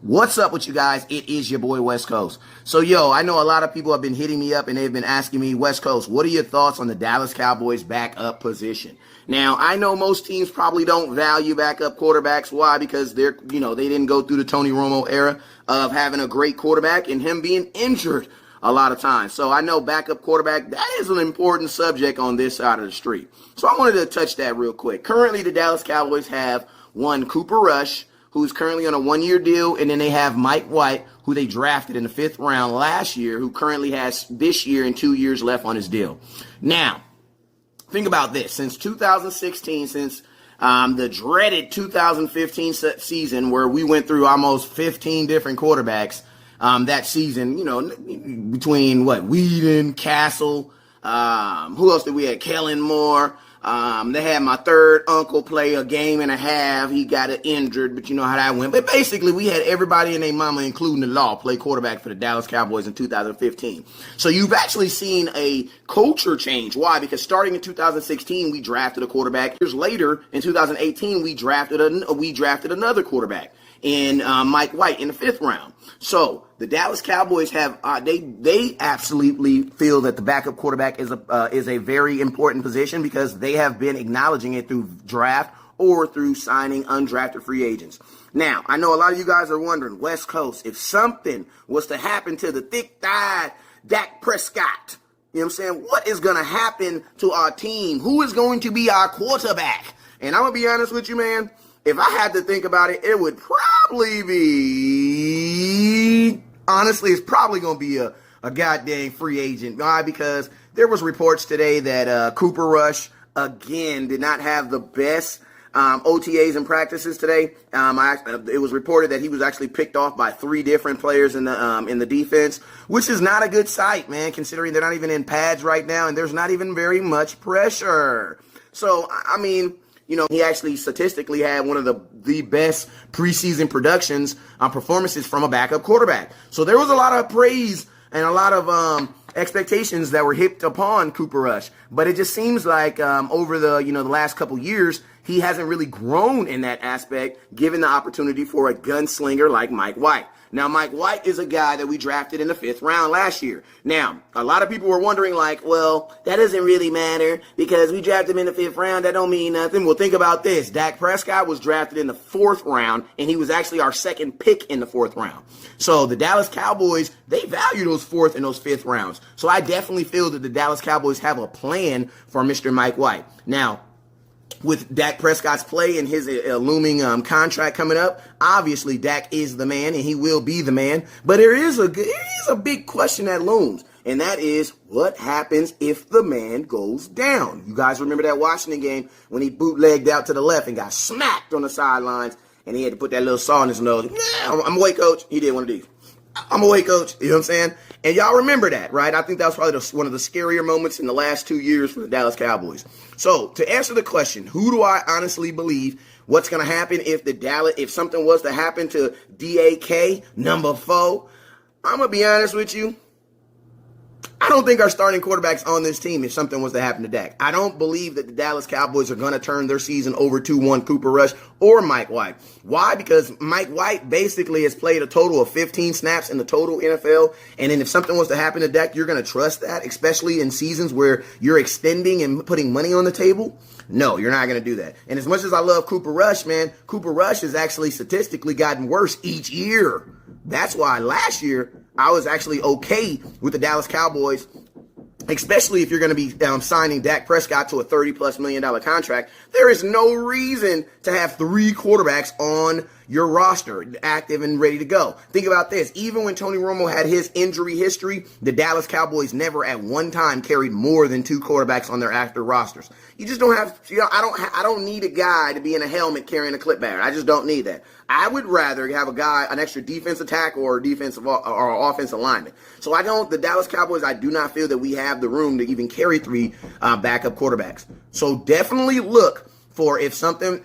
What's up with you guys? It is your boy West Coast. So, I know a lot of people have been hitting me up and they've been asking me, West Coast, what are your thoughts on the Dallas Cowboys backup position? Now, I know most teams probably don't value backup quarterbacks. Why? Because they didn't go through the Tony Romo era of having a great quarterback and him being injured a lot of times. So I know backup quarterback, that is an important subject on this side of the street. So I wanted to touch that real quick. Currently, the Dallas Cowboys have one Cooper Rush, who's currently on a one-year deal, and then they have Mike White, who they drafted in the 5th round last year, who currently has this year and 2 years left on his deal. Now, think about this. Since 2016, since the dreaded 2015 season where we went through almost 15 different quarterbacks that season, between Whedon, Castle, who else did we have? Kellen Moore. They had my third uncle play a game and a half. He got injured, but you know how that went. But basically, we had everybody and their mama, including the law, play quarterback for the Dallas Cowboys in 2015. So you've actually seen a culture change. Why? Because starting in 2016, we drafted a quarterback. Years later, in 2018, we drafted another quarterback in Mike White in the 5th round. So the Dallas Cowboys have they absolutely feel that the backup quarterback is a very important position because they have been acknowledging it through draft or through signing undrafted free agents. Now, I know a lot of you guys are wondering, West Coast, if something was to happen to the thick-thighed Dak Prescott, you know what I'm saying? What is going to happen to our team? Who is going to be our quarterback? And I'm going to be honest with you, man. If I had to think about it, it would probably be, honestly, it's probably going to be a goddamn free agent. Why? Because there was reports today that Cooper Rush, again, did not have the best OTAs and practices today. It was reported that he was actually picked off by 3 different players in the defense, which is not a good sight, man, considering they're not even in pads right now and there's not even very much pressure. So, I mean, he actually statistically had one of the best preseason performances from a backup quarterback. So there was a lot of praise and a lot of expectations that were heaped upon Cooper Rush. But it just seems like over the last couple years, he hasn't really grown in that aspect, given the opportunity for a gunslinger like Mike White. Now, Mike White is a guy that we drafted in the 5th round last year. Now, a lot of people were wondering, well, that doesn't really matter because we drafted him in the 5th round. That don't mean nothing. Well, think about this. Dak Prescott was drafted in the 4th round, and he was actually our 2nd pick in the 4th round. So the Dallas Cowboys, they value those 4th and those 5th rounds. So I definitely feel that the Dallas Cowboys have a plan for Mr. Mike White. Now, with Dak Prescott's play and his looming contract coming up, obviously Dak is the man and he will be the man. But there is a big question that looms, and that is what happens if the man goes down? You guys remember that Washington game when he bootlegged out to the left and got smacked on the sidelines and he had to put that little saw in his nose. I'm away, coach. He did one of these. I'm away, coach. You know what I'm saying? And y'all remember that, right? I think that was probably one of the scarier moments in the last 2 years for the Dallas Cowboys. So to answer the question, who do I honestly believe what's going to happen if something was to happen to DAK, number 4? I'm going to be honest with you. I don't think our starting quarterback's on this team if something was to happen to Dak. I don't believe that the Dallas Cowboys are going to turn their season over to one Cooper Rush or Mike White. Why? Because Mike White basically has played a total of 15 snaps in the total NFL. And then if something was to happen to Dak, you're going to trust that, especially in seasons where you're extending and putting money on the table? No, you're not going to do that. And as much as I love Cooper Rush, man, Cooper Rush has actually statistically gotten worse each year. That's why last year I was actually okay with the Dallas Cowboys, especially if you're going to be signing Dak Prescott to a $30+ million contract. There is no reason to have 3 quarterbacks on your roster, active and ready to go. Think about this. Even when Tony Romo had his injury history, the Dallas Cowboys never at one time carried more than 2 quarterbacks on their active rosters. You just don't have, I don't need a guy to be in a helmet carrying a clipboard. I just don't need that. I would rather have a guy, an extra defensive tackle or defensive or offensive lineman. So the Dallas Cowboys, I do not feel that we have the room to even carry 3 backup quarterbacks. So definitely look for if something,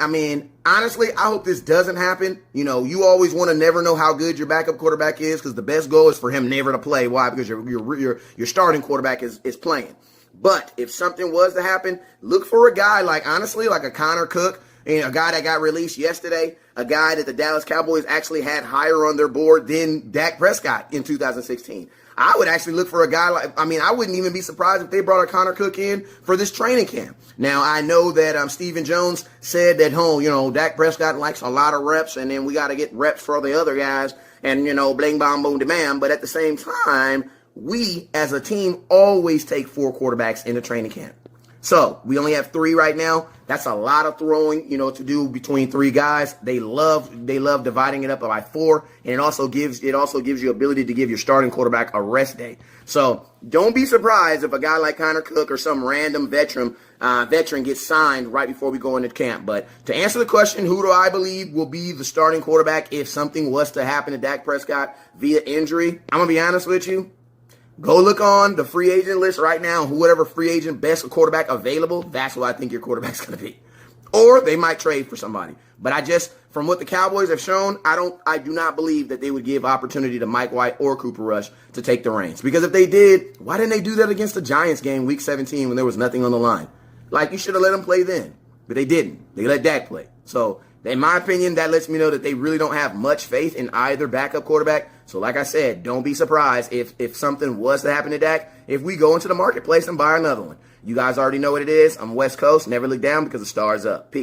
honestly, I hope this doesn't happen. You always want to never know how good your backup quarterback is because the best goal is for him never to play. Why? Because your starting quarterback is playing. But if something was to happen, look for a guy like a Connor Cook And a guy that got released yesterday, a guy that the Dallas Cowboys actually had higher on their board than Dak Prescott in 2016. I would actually look for a guy I wouldn't even be surprised if they brought a Connor Cook in for this training camp. Now, I know that Stephen Jones said that, Dak Prescott likes a lot of reps, and then we got to get reps for the other guys, and, bling, bong, boom, demand. But at the same time, we as a team always take 4 quarterbacks in the training camp. So we only have 3 right now. That's a lot of throwing, to do between 3 guys. They love dividing it up by 4, and it also gives you ability to give your starting quarterback a rest day. So don't be surprised if a guy like Connor Cook or some random veteran gets signed right before we go into camp. But to answer the question, who do I believe will be the starting quarterback if something was to happen to Dak Prescott via injury? I'm gonna be honest with you. Go look on the free agent list right now. Whoever free agent best quarterback available, that's what I think your quarterback's going to be. Or they might trade for somebody. But from what the Cowboys have shown, I do not believe that they would give opportunity to Mike White or Cooper Rush to take the reins. Because if they did, why didn't they do that against the Giants game week 17 when there was nothing on the line? Like, you should have let them play then. But they didn't. They let Dak play. So, in my opinion, that lets me know that they really don't have much faith in either backup quarterback. So like I said, don't be surprised if something was to happen to Dak, if we go into the marketplace and buy another one. You guys already know what it is. I'm West Coast. Never look down because the star's up. Peace.